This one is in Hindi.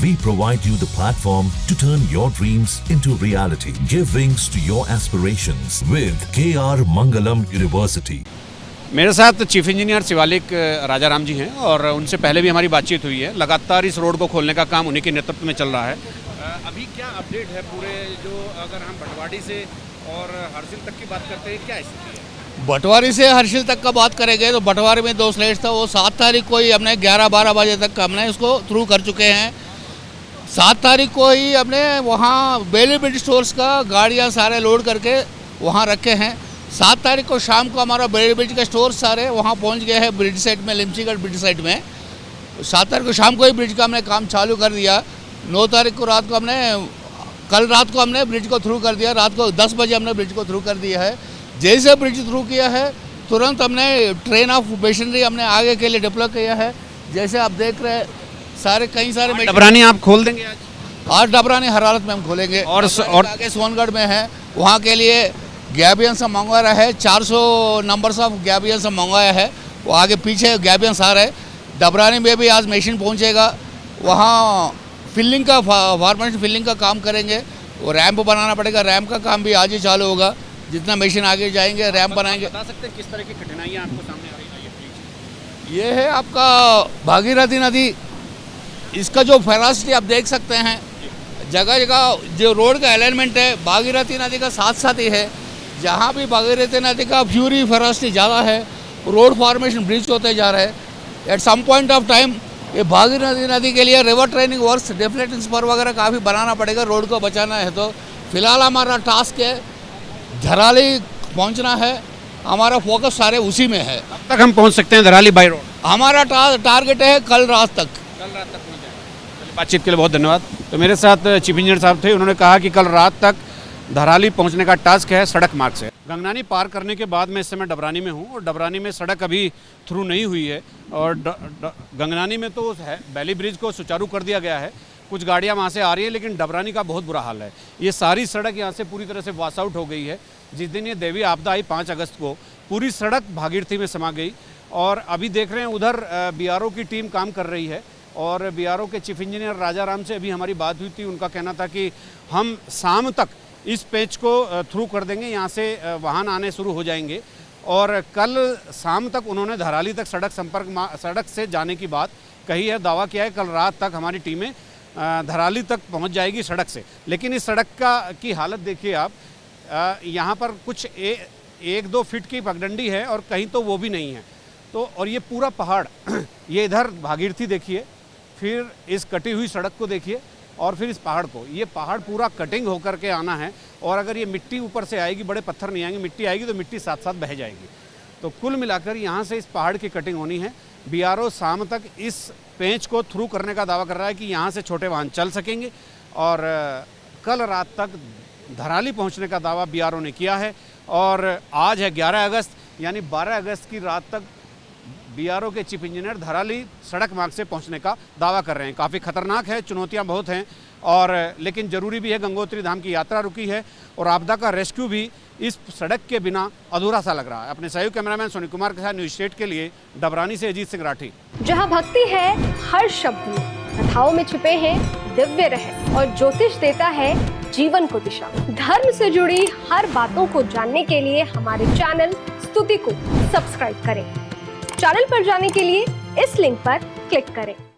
We provide you the platform to turn your dreams into reality. Give wings to your aspirations with KR Mangalam University. मेरे साथ चीफ इंजीनियर शिवालिक राजाराम जी हैं और उनसे पहले भी हमारी बातचीत हुई है। लगातार इस रोड को खोलने का काम उन्हीं के नेतृत्व में चल रहा है। अभी क्या अपडेट है पूरे, जो अगर हम भटवाड़ी से और हरसिल तक की बात करते हैं, क्या स्थिति है? भटवारी से हर्षिल तक का बात करेंगे तो भटवारी में 2 स्लेट्स था, वो 7 तारीख को ही हमने 11-12 बजे तक हमने इसको थ्रू कर चुके हैं। 7 तारीख को ही हमने वहाँ बेली ब्रिज स्टोर्स का गाड़ियाँ सारे लोड करके वहाँ रखे हैं। 7 तारीख को शाम को हमारा बेली ब्रिज के स्टोर सारे वहाँ पहुँच गए हैं ब्रिज साइड में, लिमसीगढ़ ब्रिज साइड में। 7 तारीख को शाम को ही ब्रिज का हमने काम चालू कर दिया। 9 तारीख को रात को कल रात को हमने ब्रिज को थ्रू कर दिया। रात को 10 बजे हमने ब्रिज को थ्रू कर दिया है। जैसे ब्रिज थ्रू किया है तुरंत हमने ट्रेन ऑफ मशीनरी हमने आगे के लिए डिप्लॉय किया है। जैसे आप देख रहे हैं सारे कई सारे डबरानी आप खोल देंगे आज डबरानी हर हालत में हम खोलेंगे। और आगे सोनगढ़ में है, वहाँ के लिए गैबियन से मंगवाया है। 400 नंबर्स ऑफ गैबियन से मंगवाया है, वो आगे पीछे गैबियंस आ रहे हैं। डबरानी में भी आज मशीन पहुँचेगा, वहाँ फिलिंग का फार्मेशन फिलिंग का काम करेंगे। वो रैंप बनाना पड़ेगा, रैंप का काम भी आज ही चालू होगा। जितना मशीन आगे जाएंगे रैंप बनाएंगे। बता सकते हैं किस तरह की कठिनाइयाँ आपको सामने आ रही है? ये है आपका भागीरथी नदी, इसका जो फेरासिटी आप देख सकते हैं। जगह जगह जो रोड का अलाइनमेंट है भागीरथी नदी का साथ साथ ही है। जहाँ भी भागीरथी नदी का फ्यूरी फेरासिटी ज़्यादा है, रोड फॉर्मेशन ब्रिज होते जा रहे हैं। At some point of time ये भागीरथी नदी के लिए river training works, deflecting spur वगैरह काफ़ी बनाना पड़ेगा रोड को बचाना है। तो फिलहाल हमारा टास्क है धराली पहुंचना है, हमारा फोकस सारे उसी में है। कब तक हम पहुंच सकते हैं धराली बाई रोड? हमारा टारगेट है कल रात तक। कल रात तक पहुंच जाएगा। बातचीत के लिए बहुत धन्यवाद। तो मेरे साथ चीफ इंजीनियर साहब थे, उन्होंने कहा कि कल रात तक धराली पहुंचने का टास्क है सड़क मार्ग से। गंगनानी पार करने के बाद मैं इस समय डबरानी में हूँ और डबरानी में सड़क अभी थ्रू नहीं हुई है और गंगनानी में तो बैली ब्रिज को सुचारू कर दिया गया है। कुछ गाड़ियां वहाँ से आ रही हैं, लेकिन डबरानी का बहुत बुरा हाल है। ये सारी सड़क यहाँ से पूरी तरह से वॉश आउट हो गई है। जिस दिन ये देवी आपदा आई 5 अगस्त को, पूरी सड़क भागीरथी में समा गई। और अभी देख रहे हैं उधर बीआरओ की टीम काम कर रही है और बीआरओ के चीफ इंजीनियर राजाराम से अभी हमारी बात हुई थी। उनका कहना था कि हम शाम तक इस पेच को थ्रू कर देंगे, यहाँ से वाहन आने शुरू हो जाएंगे। और कल शाम तक उन्होंने धराली तक सड़क से जाने की बात कही है, दावा किया है। कल रात तक हमारी टीमें धराली तक पहुंच जाएगी सड़क से। लेकिन इस सड़क की हालत देखिए आप, यहाँ पर कुछ 1-2 फीट की पगडंडी है और कहीं तो वो भी नहीं है। तो और ये पूरा पहाड़ ये इधर भागीरथी देखिए, फिर इस कटी हुई सड़क को देखिए और फिर इस पहाड़ को। ये पहाड़ पूरा कटिंग होकर के आना है और अगर ये मिट्टी ऊपर से आएगी, बड़े पत्थर नहीं आएंगे, मिट्टी आएगी तो मिट्टी साथ साथ बह जाएगी। तो कुल मिलाकर यहाँ से इस पहाड़ की कटिंग होनी है। बीआरओ शाम तक इस पेंच को थ्रू करने का दावा कर रहा है कि यहाँ से छोटे वाहन चल सकेंगे और कल रात तक धराली पहुँचने का दावा बीआरओ ने किया है। और आज है 11 अगस्त, यानी 12 अगस्त की रात तक बीआरओ के चीफ इंजीनियर धराली सड़क मार्ग से पहुंचने का दावा कर रहे हैं। काफ़ी खतरनाक है, चुनौतियां बहुत हैं और लेकिन ज़रूरी भी है। गंगोत्री धाम की यात्रा रुकी है और आपदा का रेस्क्यू भी इस सड़क के बिना अधूरा सा लग रहा है। अपने सहयोगी कैमरामैन सोनी कुमार के साथ न्यूज़ स्टेट के लिए डबरानी से अजीत सिंह राठी। जहाँ भक्ति है हर शब्द में, कथाओं में छिपे हैं दिव्य रहस्य और ज्योतिष देता है जीवन को दिशा। धर्म से जुड़ी हर बातों को जानने के लिए हमारे चैनल स्तुति को सब्सक्राइब करें। चैनल पर जाने के लिए इस लिंक पर क्लिक करें।